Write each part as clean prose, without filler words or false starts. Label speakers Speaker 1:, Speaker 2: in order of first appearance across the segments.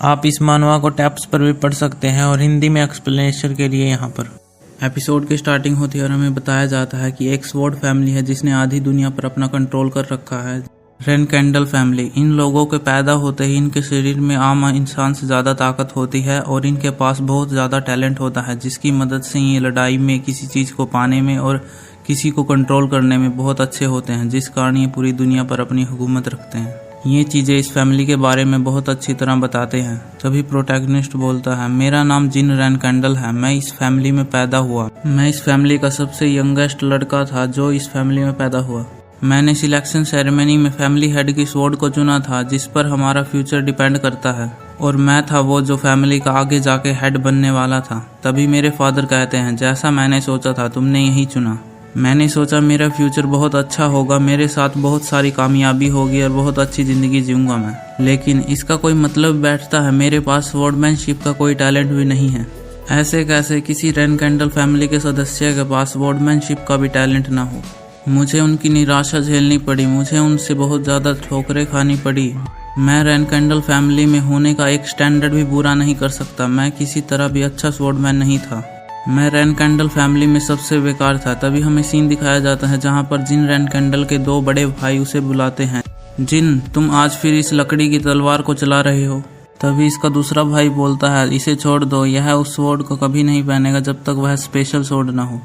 Speaker 1: आप इस मानवा को टैब्स पर भी पढ़ सकते हैं और हिंदी में एक्सप्लेनेशन के लिए यहाँ पर। एपिसोड की स्टार्टिंग होती है और हमें बताया जाता है कि एक स्वॉर्ड फैमिली है जिसने आधी दुनिया पर अपना कंट्रोल कर रखा है। रेन कैंडल फैमिली, इन लोगों के पैदा होते ही इनके शरीर में आम इंसान से ज़्यादा ताकत होती है और इनके पास बहुत ज़्यादा टैलेंट होता है, जिसकी मदद से ये लड़ाई में, किसी चीज़ को पाने में और किसी को कंट्रोल करने में बहुत अच्छे होते हैं, जिस कारण ये पूरी दुनिया पर अपनी हुकूमत रखते हैं। ये चीज़ें इस फैमिली के बारे में बहुत अच्छी तरह बताते हैं। तभी प्रोटैगनिस्ट बोलता है, मेरा नाम जिन रेन कैंडल है, मैं इस फैमिली में पैदा हुआ। मैं इस फैमिली का सबसे यंगेस्ट लड़का था जो इस फैमिली में पैदा हुआ। मैंने सिलेक्शन सेरेमनी में फैमिली हेड की स्वॉर्ड को चुना था, जिस पर हमारा फ्यूचर डिपेंड करता है, और मैं था वो जो फैमिली का आगे जाके हेड बनने वाला था। तभी मेरे फादर कहते हैं, जैसा मैंने सोचा था तुमने यही चुना। मैंने सोचा मेरा फ्यूचर बहुत अच्छा होगा, मेरे साथ बहुत सारी कामयाबी होगी और बहुत अच्छी ज़िंदगी जीऊँगा मैं। लेकिन इसका कोई मतलब बैठता है, मेरे पास स्वॉर्डमैनशिप का कोई टैलेंट भी नहीं है। ऐसे कैसे किसी रेन कैंडल फैमिली के सदस्य के पास स्वॉर्डमैनशिप का भी टैलेंट ना हो। मुझे उनकी निराशा झेलनी पड़ी, मुझे उनसे बहुत ज़्यादा ठोकरें खानी पड़ी। मैं रेन कैंडल फैमिली में होने का एक स्टैंडर्ड भी पूरा नहीं कर सकता। मैं किसी तरह भी अच्छा स्वॉर्डमैन नहीं था। मैं रेन कैंडल फैमिली में सबसे बेकार था। तभी हमें सीन दिखाया जाता है जहाँ पर जिन रेन कैंडल के दो बड़े भाई उसे बुलाते हैं, जिन तुम आज फिर इस लकड़ी की तलवार को चला रहे हो। तभी इसका दूसरा भाई बोलता है, इसे छोड़ दो, यह उस स्वॉर्ड को कभी नहीं पहनेगा जब तक वह स्पेशल स्वॉर्ड ना हो।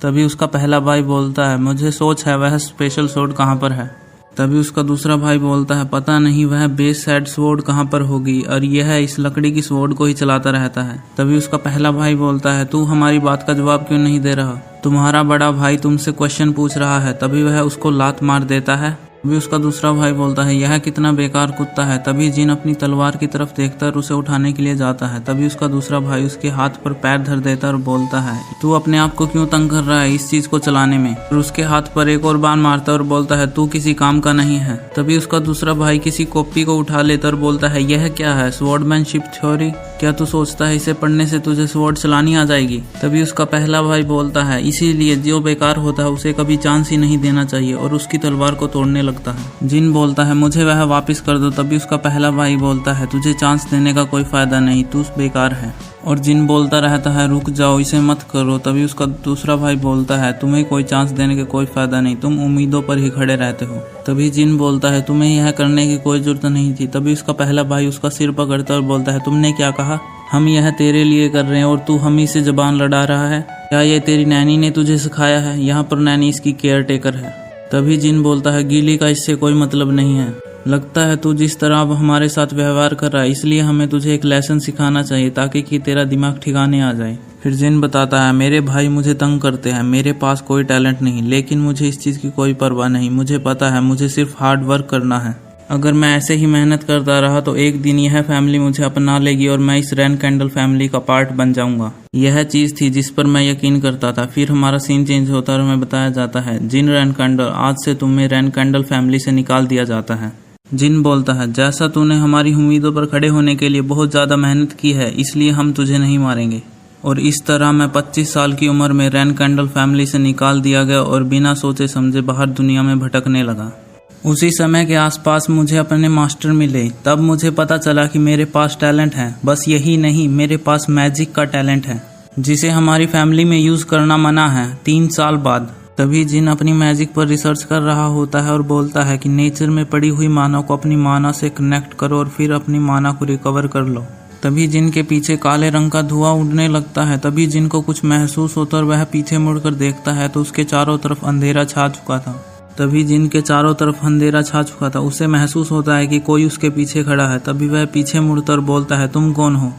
Speaker 1: तभी उसका पहला भाई बोलता है, मुझे सोच है वह स्पेशल स्वॉर्ड कहाँ पर है। तभी उसका दूसरा भाई बोलता है, पता नहीं वह बेस साइड स्वॉर्ड कहाँ पर होगी, और यह इस लकड़ी की स्वॉर्ड को ही चलाता रहता है। तभी उसका पहला भाई बोलता है, तू हमारी बात का जवाब क्यों नहीं दे रहा, तुम्हारा बड़ा भाई तुमसे क्वेश्चन पूछ रहा है। तभी वह उसको लात मार देता है। तभी उसका दूसरा भाई बोलता है, यह कितना बेकार कुत्ता है। तभी जिन अपनी तलवार की तरफ देखता है और उसे उठाने के लिए जाता है। तभी उसका दूसरा भाई उसके हाथ पर पैर धर देता है और बोलता है, तू अपने आप को क्यों तंग कर रहा है इस चीज को चलाने में। और उसके हाथ पर एक और बाण मारता है और बोलता है, तू किसी काम का नहीं है। तभी उसका दूसरा भाई किसी कॉपी को उठा लेता और बोलता है, यह क्या है, स्वॉर्डमैनशिप थ्योरी, क्या तू सोचता है इसे पढ़ने से तुझे स्वॉर्ड चलानी आ जाएगी। तभी उसका पहला भाई बोलता है, इसीलिए जो बेकार होता है उसे कभी चांस ही नहीं देना चाहिए, और उसकी तलवार को तोड़ने लगता है। जिन बोलता है, मुझे वह वापस कर दो। तभी उसका पहला भाई बोलता है, तुझे चांस देने का कोई फायदा नहीं, तू बेकार है। और जिन बोलता रहता है, रुक जाओ, इसे मत करो। तभी उसका दूसरा भाई बोलता है, तुम्हें कोई चांस देने का कोई फायदा नहीं, तुम उम्मीदों पर ही खड़े रहते हो। तभी जिन बोलता है, तुम्हें यह करने की कोई जरूरत नहीं थी। तभी उसका पहला भाई उसका सिर पकड़ता और बोलता है, तुमने क्या कहा, हम यह तेरे लिए कर रहे हैं और तू हम ही से जबान लड़ा रहा है। क्या ये तेरी नैनी ने तुझे सिखाया है। यहाँ पर नैनी इसकी केयर टेकर है। तभी जिन बोलता है, गीली का इससे कोई मतलब नहीं है, लगता है तू जिस तरह अब हमारे साथ व्यवहार कर रहा है, इसलिए हमें तुझे एक लेसन सिखाना चाहिए ताकि कि तेरा दिमाग ठिकाने आ जाए। फिर जिन बताता है, मेरे भाई मुझे तंग करते हैं, मेरे पास कोई टैलेंट नहीं, लेकिन मुझे इस चीज़ की कोई परवाह नहीं। मुझे पता है मुझे सिर्फ हार्ड वर्क करना है। अगर मैं ऐसे ही मेहनत करता रहा तो एक दिन यह फैमिली मुझे अपना लेगी और मैं इस रेन कैंडल फैमिली का पार्ट बन जाऊंगा। यह चीज़ थी जिस पर मैं यकीन करता था। फिर हमारा सीन चेंज होता है और हमें बताया जाता है, जिन रेन कैंडल, आज से तुम्हें रेन कैंडल फैमिली से निकाल दिया जाता है। जिन बोलता है, जैसा तूने हमारी उम्मीदों पर खड़े होने के लिए बहुत ज़्यादा मेहनत की है, इसलिए हम तुझे नहीं मारेंगे। और इस तरह मैं 25 साल की उम्र में रेन कैंडल फैमिली से निकाल दिया गया और बिना सोचे समझे बाहर दुनिया में भटकने लगा। उसी समय के आसपास मुझे अपने मास्टर मिले। तब मुझे पता चला कि मेरे पास टैलेंट है। बस यही नहीं, मेरे पास मैजिक का टैलेंट है जिसे हमारी फैमिली में यूज़ करना मना है 3 साल बाद। तभी जिन अपनी मैजिक पर रिसर्च कर रहा होता है और बोलता है कि नेचर में पड़ी हुई माना को अपनी माना से कनेक्ट करो और फिर अपनी माना को रिकवर कर लो। तभी जिन के पीछे काले रंग का धुआं उड़ने लगता है। तभी जिन को कुछ महसूस होता और वह पीछे मुड़कर देखता है तो उसके चारों तरफ अंधेरा छा चुका था। तभी जिन के चारों तरफ अंधेरा छा चुका था, उसे महसूस होता है कि कोई उसके पीछे खड़ा है। तभी वह पीछे मुड़कर बोलता है, तुम कौन हो।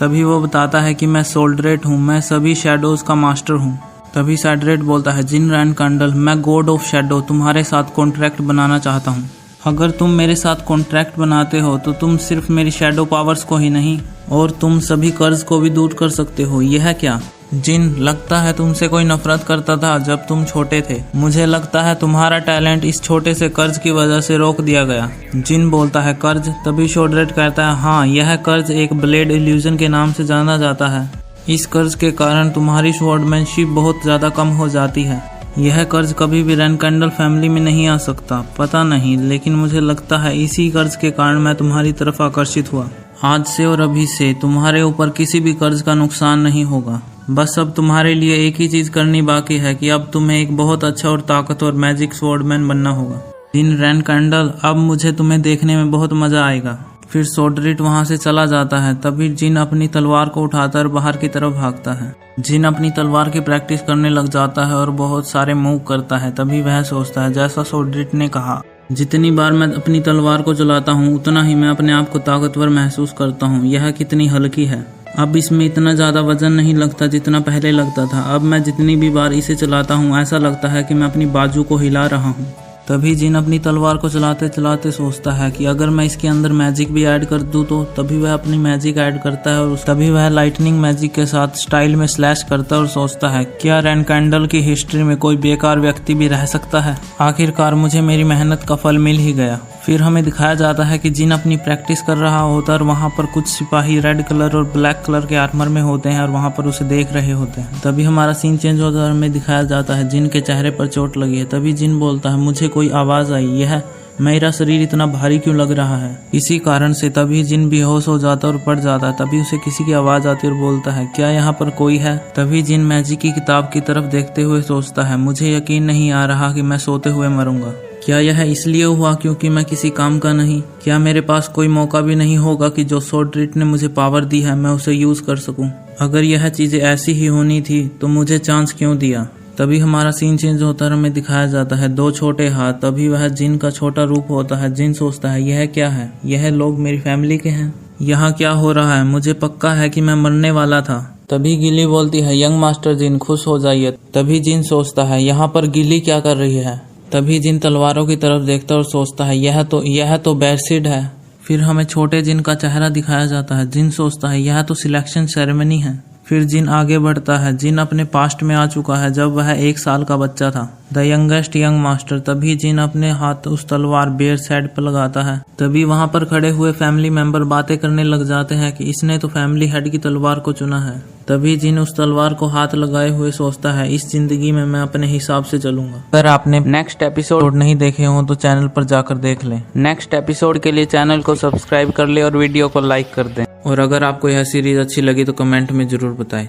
Speaker 1: तभी वो बताता है कि मैं सोल्ड्रेट हूँ, मैं सभी शैडोज का मास्टर हूँ। तभी सैड्रेट बोलता है, जिन रेन कैंडल, मैं गॉड ऑफ शैडो तुम्हारे साथ कॉन्ट्रैक्ट बनाना चाहता हूँ। अगर तुम मेरे साथ कॉन्ट्रैक्ट बनाते हो तो तुम सिर्फ मेरी शैडो पावर्स को ही नहीं और तुम सभी कर्ज को भी दूर कर सकते हो। यह क्या। जिन, लगता है तुमसे कोई नफरत करता था जब तुम छोटे थे। मुझे लगता है तुम्हारा टैलेंट इस छोटे से कर्ज की वजह से रोक दिया गया। जिन बोलता है, कर्ज। तभी शोड्रेट कहता है, हाँ, यह कर्ज एक ब्लेड इल्यूजन के नाम से जाना जाता है। इस कर्ज के कारण तुम्हारी स्वॉर्डमैनशिप बहुत ज़्यादा कम हो जाती है। यह कर्ज कभी भी रेन कैंडल फैमिली में नहीं आ सकता। पता नहीं, लेकिन मुझे लगता है इसी कर्ज के कारण मैं तुम्हारी तरफ आकर्षित हुआ। आज से और अभी से तुम्हारे ऊपर किसी भी कर्ज का नुकसान नहीं होगा। बस अब तुम्हारे लिए एक ही चीज करनी बाकी है कि अब तुम्हें एक बहुत अच्छा और ताकतवर मैजिक स्वॉर्डमैन बनना होगा। जिन रैनकैंडल, अब मुझे तुम्हें देखने में बहुत मजा आएगा। फिर सोड्रिट वहां से चला जाता है। तभी जिन अपनी तलवार को उठाकर बाहर की तरफ भागता है। जिन अपनी तलवार की प्रैक्टिस करने लग जाता है और बहुत सारे मूव करता है। तभी वह सोचता है, जैसा सोड्रिट ने कहा, जितनी बार मैं अपनी तलवार को चलाता हूँ उतना ही मैं अपने आप को ताकतवर महसूस करता हूँ। यह कितनी हल्की है। अब इसमें इतना ज्यादा वजन नहीं लगता जितना पहले लगता था। अब मैं जितनी भी बार इसे चलाता हूँ ऐसा लगता है कि मैं अपनी बाजू को हिला रहा हूँ। तभी जिन अपनी तलवार को चलाते चलाते सोचता है कि अगर मैं इसके अंदर मैजिक भी ऐड कर दूं तो। तभी वह अपनी मैजिक ऐड करता है और तभी वह लाइटनिंग मैजिक के साथ स्टाइल में स्लैश करता है और सोचता है, क्या रैनकैंडल की हिस्ट्री में कोई बेकार व्यक्ति भी रह सकता है। आखिरकार मुझे मेरी मेहनत का फल मिल ही गया। फिर हमें दिखाया जाता है कि जिन अपनी प्रैक्टिस कर रहा होता है और वहाँ पर कुछ सिपाही रेड कलर और ब्लैक कलर के आर्मर में होते हैं और वहाँ पर उसे देख रहे होते हैं। तभी हमारा सीन चेंज होता है और हमें दिखाया जाता है जिन के चेहरे पर चोट लगी है। तभी जिन बोलता है, मुझे कोई आवाज आई, यह मेरा शरीर इतना भारी क्यों लग रहा है। इसी कारण से तभी जिन बेहोश हो जाता और पड़ जाता है। तभी उसे किसी की आवाज आती और बोलता है, क्या यहाँ पर कोई है। तभी जिन मैजिक की किताब की तरफ देखते हुए सोचता है, मुझे यकीन नहीं आ रहा कि मैं सोते हुए मरूंगा। क्या यह इसलिए हुआ क्योंकि मैं किसी काम का नहीं। क्या मेरे पास कोई मौका भी नहीं होगा कि जो सोड्रिट ने मुझे पावर दी है मैं उसे यूज कर सकूं। अगर यह चीजें ऐसी ही होनी थी तो मुझे चांस क्यों दिया। तभी हमारा सीन चेंज होता है, हमें दिखाया जाता है 2 छोटे हाथ। तभी वह जिन का छोटा रूप होता है। जिन सोचता है, यह क्या है, यह लोग मेरी फैमिली के हैं। यहाँ क्या हो रहा है, मुझे पक्का है कि मैं मरने वाला था। तभी गिली बोलती है, यंग मास्टर जिन खुश हो जाइए। तभी जिन सोचता है, यहाँ पर गिली क्या कर रही है। तभी जिन तलवारों की तरफ देखता और सोचता है, यह तो बैरसिड है। फिर हमें छोटे जिन का चेहरा दिखाया जाता है। जिन सोचता है, यह तो सिलेक्शन सेरेमनी है। फिर जिन आगे बढ़ता है। जिन अपने पास्ट में आ चुका है जब वह 1 साल का बच्चा था। The youngest young master. तभी जिन अपने हाथ उस तलवार बेयर साइड पर लगाता है। तभी वहां पर खड़े हुए फैमिली मेंबर बातें करने लग जाते हैं कि इसने तो फैमिली हेड की तलवार को चुना है। तभी जिन उस तलवार को हाथ लगाए हुए सोचता है, इस जिंदगी में मैं अपने हिसाब से चलूंगा। अगर आपने नेक्स्ट एपिसोड नहीं देखे हो तो चैनल पर जाकर देख लें। नेक्स्ट एपिसोड के लिए चैनल को सब्सक्राइब कर ले और वीडियो को लाइक कर दें। और अगर आपको यह सीरीज अच्छी लगी तो कमेंट में जरूर बताएं।